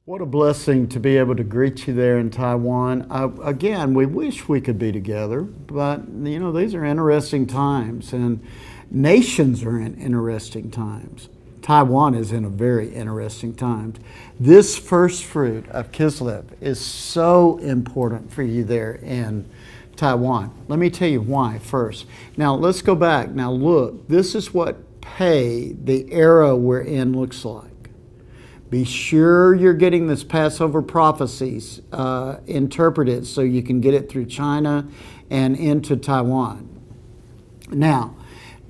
What a blessing to be able to greet you there in Taiwan. Again, we wish we could be together, but you know, these are interesting times and nations are in interesting times. Taiwan is in a very interesting time. This first fruit of Kislev is so important for you there in Taiwan. Let me tell you why first. Now let's go back. Now look, this is what Pei, the era we're in, looks like. Be sure you're getting this Passover prophecies interpreted so you can get it through China and into Taiwan. Now,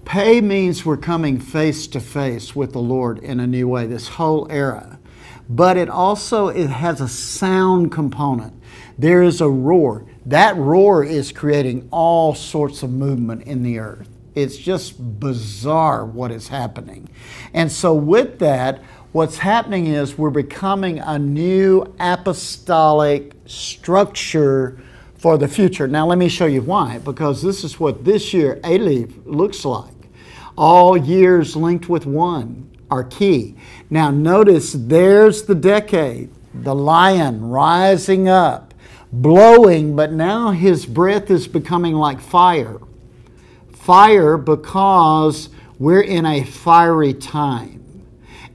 Pei means we're coming face to face with the Lord in a new way, this whole era. But it has a sound component. There is a roar. That roar is creating all sorts of movement in the earth. It's just bizarre what is happening. And so with that, what's happening is we're becoming a new apostolic structure for the future. Now let me show you why, because this is what this year, Aleph, looks like. All years linked with one are key. Now notice there's the decade, the lion rising up, blowing, but now his breath is becoming like fire. Fire because we're in a fiery time.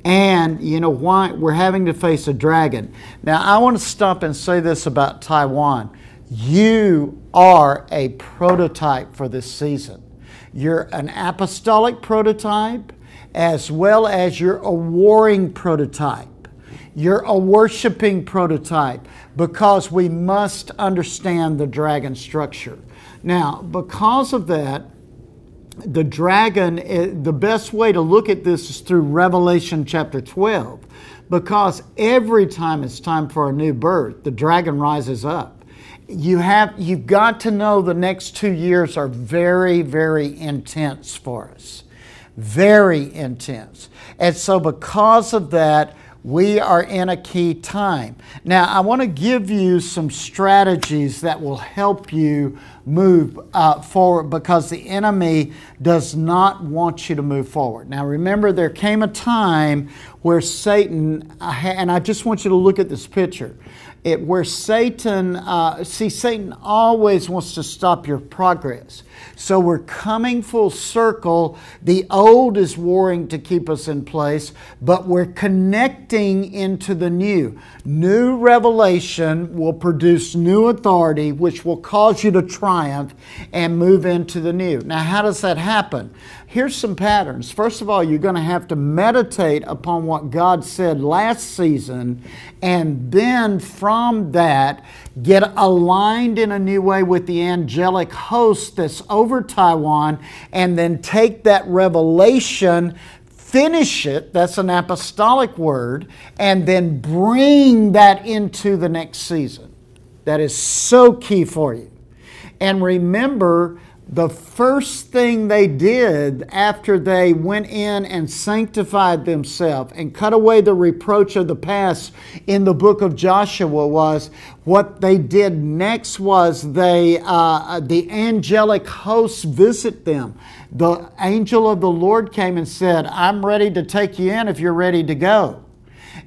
And you know why? We're having to face a dragon. Now I want to stop and say this about Taiwan. You are a prototype for this season. You're an apostolic prototype as well as you're a warring prototype. You're a worshiping prototype because we must understand the dragon structure. Now, because of that, the dragon, the best way to look at this is through Revelation chapter 12, because every time it's time for a new birth, the dragon rises up. You've got to know the next 2 years are very, very intense for us. Very intense. And so because of that, we are in a key time. Now, I want to give you some strategies that will help you move forward, because the enemy does not want you to move forward. Now, remember, there came a time where Satan, and I just want you to look at this picture, where Satan, Satan always wants to stop your progress. So we're coming full circle. The old is warring to keep us in place, but we're connecting into the new. New revelation will produce new authority, which will cause you to triumph and move into the new. Now, how does that happen? Here's some patterns. First of all, you're going to have to meditate upon what God said last season, and then from that, get aligned in a new way with the angelic host that's over Taiwan, and then take that revelation, finish it, that's an apostolic word, and then bring that into the next season. That is so key for you. And remember, the first thing they did after they went in and sanctified themselves and cut away the reproach of the past in the book of Joshua was, what they did next was the angelic hosts visit them. The angel of the Lord came and said, I'm ready to take you in if you're ready to go.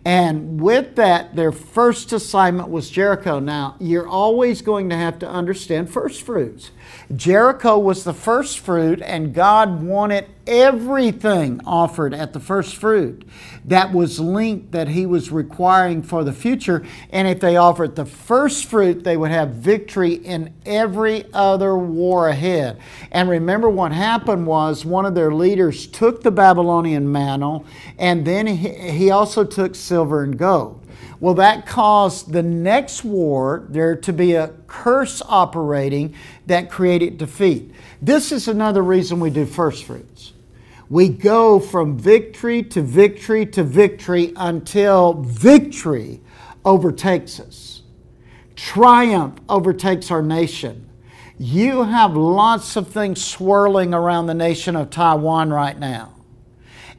And with that, their first assignment was Jericho. Now, you're always going to have to understand first fruits. Jericho was the first fruit, and God wanted everything offered at the first fruit that was linked, that He was requiring for the future. And if they offered the first fruit, they would have victory in every other war ahead. And remember, what happened was one of their leaders took the Babylonian mantle, and then he also took silver and gold. Well, that caused the next war there to be a curse operating that created defeat. This is another reason we do first fruits. We go from victory to victory to victory until victory overtakes us. Triumph overtakes our nation. You have lots of things swirling around the nation of Taiwan right now.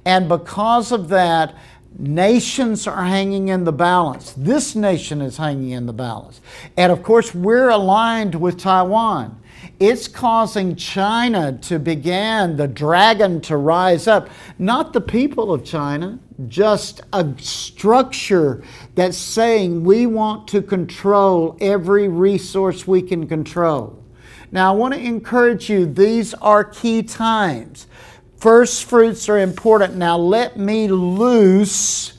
And because of that, nations are hanging in the balance. This nation is hanging in the balance. And of course, we're aligned with Taiwan. It's causing China to begin, the dragon to rise up. Not the people of China, just a structure that's saying we want to control every resource we can control. Now, I want to encourage you, these are key times. First fruits are important. Now, let me loose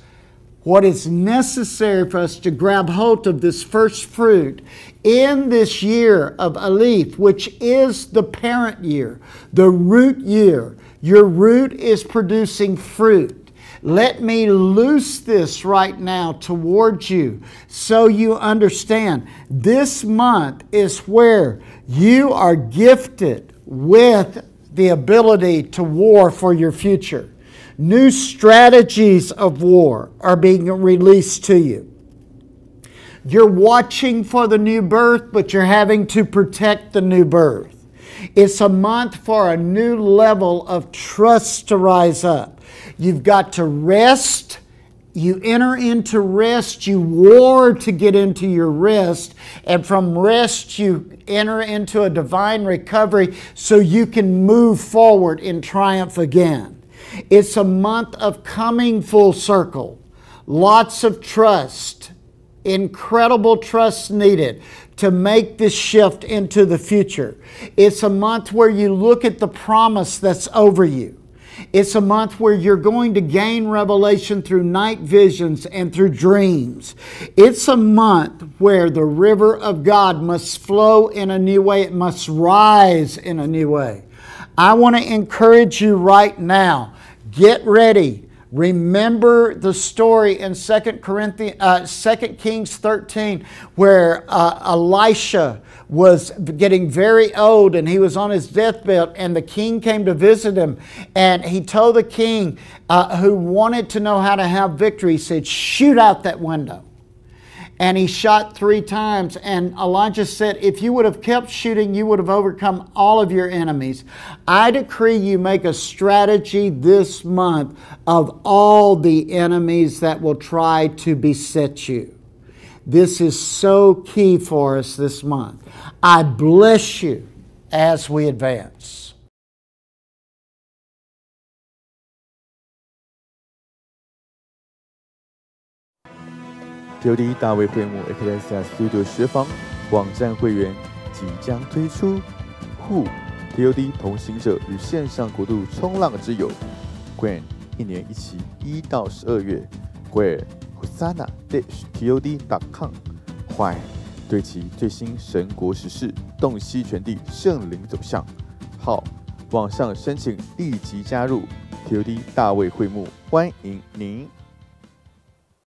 what is necessary for us to grab hold of this first fruit in this year of Aleph, which is the parent year, the root year. Your root is producing fruit. Let me loose this right now towards you so you understand. This month is where you are gifted with the ability to war for your future. New strategies of war are being released to you. You're watching for the new birth, but you're having to protect the new birth. It's a month for a new level of trust to rise up. You've got to rest. You enter into rest. You war to get into your rest. And from rest, you enter into a divine recovery so you can move forward in triumph again. It's a month of coming full circle. Lots of trust. Incredible trust needed to make this shift into the future. It's a month where you look at the promise that's over you. It's a month where you're going to gain revelation through night visions and through dreams. It's a month where the river of God must flow in a new way. It must rise in a new way. I want to encourage you right now. Get ready. Remember the story in 2 Kings 13 where Elisha was getting very old and he was on his deathbed, and the king came to visit him, and he told the king who wanted to know how to have victory, he said, shoot out that window. And he shot 3 times, and Elijah said, if you would have kept shooting, you would have overcome all of your enemies. I decree you make a strategy this month of all the enemies that will try to beset you. This is so key for us this month. I bless you as we advance. TOD 大卫会幕 Ecclesia Studio 10房网站会员即将推出，互 TOD 同行者与线上国度冲浪之友 Grant 1年1期1到12月 Where Hosanna-TOD.com 坏对其最新神国时事洞悉全地圣灵走向。好，网上申请立即加入 TOD 大卫会幕，欢迎您。